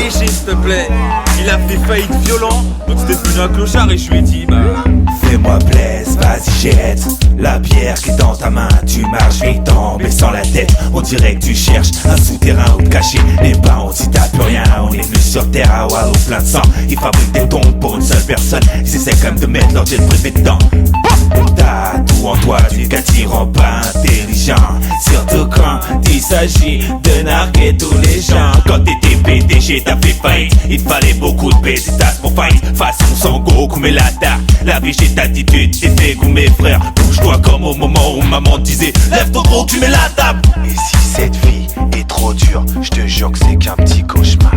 S'il te plaît, il a fait faillite violent, donc c'était devenu un clochard et je lui ai dit fais-moi plaisir, vas-y jette la bière qui est dans ta main. Tu marches vite en baissant la tête, on dirait que tu cherches un souterrain où te cacher. Les barons si t'as plus rien, on est venu sur terre à Wallo plein de sang. Ils fabriquent des tombes pour une seule personne, ils essaient quand même de mettre leur jet privé dedans. T'as tout en toi, tu gars qui rend pas intelligent, surtout quand il s'agit de narguer tous les gens. Quand t'étais PDG t'as fait faillite, il te fallait beaucoup de pésitas pour fight. Façon Sangoku mais la vie j'ai d'attitude, t'es fait goût mes frères. Bouge-toi comme au moment où maman disait lève ton gros, tu mets la table. Et si cette vie est trop dure, je te jure que c'est qu'un petit cauchemar.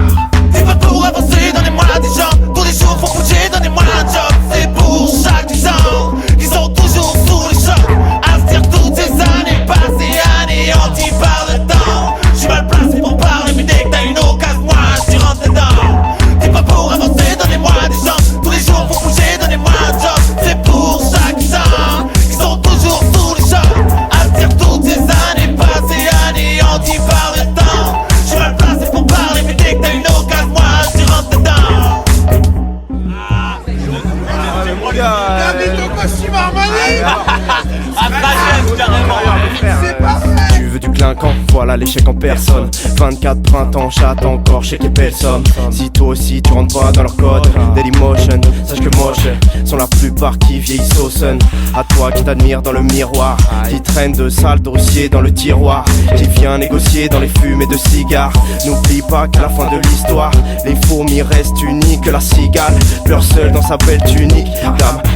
C'est pas pour avancer, donnez-moi des gens. Pour des jours faut bouger, donnez-moi un job. C'est pour chaque 10 ans, ils sont toujours sous le choc. À se dire toutes ces années passées, anéanties par le temps. J'suis mal placé pour parler, mais dès que t'as une occasion, moi j'y rentre dedans. C'est pas pour avancer, donnez-moi des gens. Tous les jours faut bouger, donnez-moi un job. C'est pour chaque 10 ans, ils sont toujours sous le choc. À se dire toutes ces années passées, anéanties par le temps. J'suis mal placé pour parler, mais dès que t'as une occasion, moi j'y rentre dedans. T'habites au costume Armani. Tu veux du clinquant, voilà l'échec en personne. 24 printemps, chatte encore, chèque et belle somme. Si toi aussi tu rentres pas dans leur code Dailymotion, sache que moche sont la plupart qui vieillissent au sun. À toi qui t'admire dans le miroir, qui traîne de sales dossiers dans le tiroir, qui vient négocier dans les fumées de cigares. N'oublie pas qu'à la fin de l'histoire, les fourmis restent uniques. La cigale pleure seule dans sa belle tunique.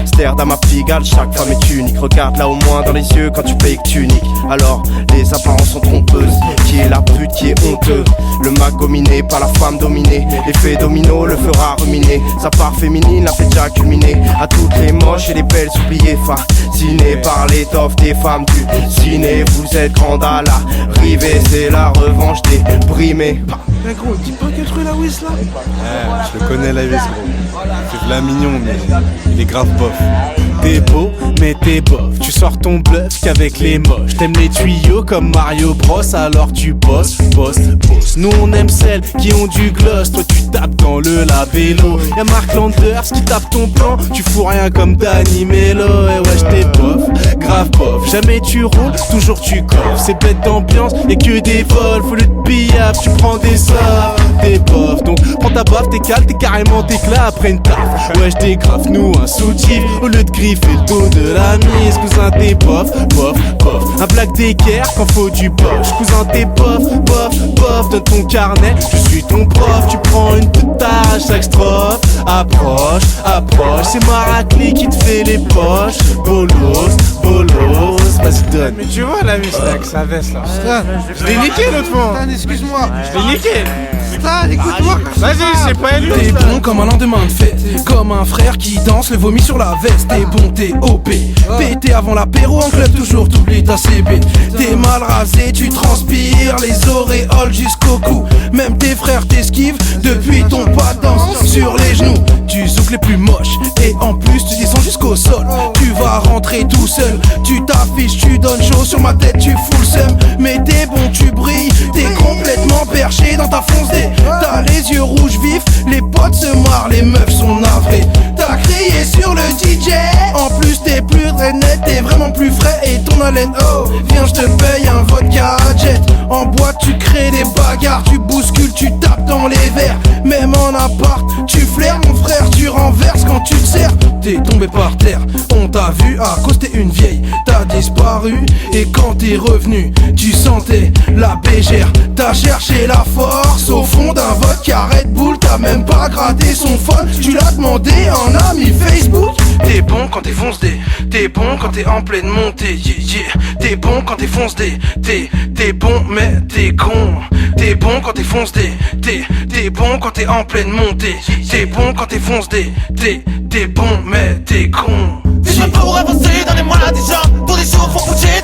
Amsterdam à Pigalle, chaque femme est unique. Regarde là au moins dans les yeux quand tu payes que tu niques. Alors les apparences sont trompeuses. Qui est la pute, qui est honteux? Le mag dominé par la femme dominée. L'effet domino le fera ruminer. Sa part féminine l'a fait déjà culminer. À toutes les moches et les belles oubliées, fascinées par l'étoffe des femmes du ciné. Vous êtes grande à l'arrivée, c'est la revanche des brimés. Mais gros, dis pas quel truc la Wiz là. Je le connais la Wiz gros. C'est de la mignon mais il est grave bof. T'es beau mais t'es bof. Tu sors ton bluff qu'avec les moches. T'aimes les tuyaux comme Mario Bros, alors tu bosses. Nous on aime celles qui ont du gloss. Toi tu tapes dans le labello. Y'a Mark Landers qui tape ton plan. Tu fous rien comme Danny Mello. Et wesh t'es bof, grave bof. Jamais tu roules, toujours tu coffres. C'est bête d'ambiance, y'a que des vols. Faut le pillable, tu prends des sorts. T'es bof, donc prends ta baffe, t'es calme, t'es carrément t'éclat après une taf. Wesh t'es grave, nous un soutif. Au lieu de griffer le dos de la mise. Cousin t'es bof. Un black d'équerre quand faut du poche. Cousin t'es bof. Donne ton carnet, je suis ton prof. Tu prends une petite tâche, chaque strophe. Approche, c'est Maracli qui te fait les poches. Bolos, vas-y donne. Mais tu vois la Wiz là, avec sa veste là. Je l'ai niqué l'autre fois. Excuse-moi. Je l'ai niqué. Stan, écoute-moi. Vas-y, c'est pas lui. T'es bon comme un lendemain de fête, comme un frère qui danse le vomi sur la veste. T'es bon, t'es OP, pété avant l'apéro en club, toujours t'oublies ta CB. T'es mal rasé, tu transpires, les auréoles jusqu'au cou. Même tes frères t'esquivent depuis ton pas danse sur les genoux. Tu zouk les plus moches et en plus tu descends jusqu'au sol. Tu vas rentrer tout seul, tu t'affiches, tu donnes chaud sur ma tête, tu fous le seum. Mais t'es bon, tu brilles, t'es complètement perché dans ta fonce D. T'as les yeux rouges vifs, les potes se marrent, les meufs sont navrées. T'as crié sur le DJ, en plus t'es plus très net, t'es vraiment plus frais et ton haleine. Oh, viens je te paye un vodka jet. En boîte tu crées des bagarres, tu bouscules, tu tapes dans les verres. Même en appart, tu flaires mon frère, tu renverses quand tu te sers. T'es tombé par terre, on t'a vu à cause t'es une vieille. T'as disparu et quand t'es revenu, tu sentais la bégère. T'as cherché la force au fond d'un vodka Red Bull. T'as même pas gratté son phone, tu l'as demandé en ami Facebook. T'es bon quand t'es fonce D, t'es bon quand t'es en pleine montée, T'es bon quand t'es fonce D, t'es bon mais t'es con. T'es bon quand t'es fonce D, t'es bon quand t'es en pleine montée. T'es bon quand t'es fonce D, t'es bon mais t'es con. T'es avancer, donnez-moi des gens. Tous les jours font bouger,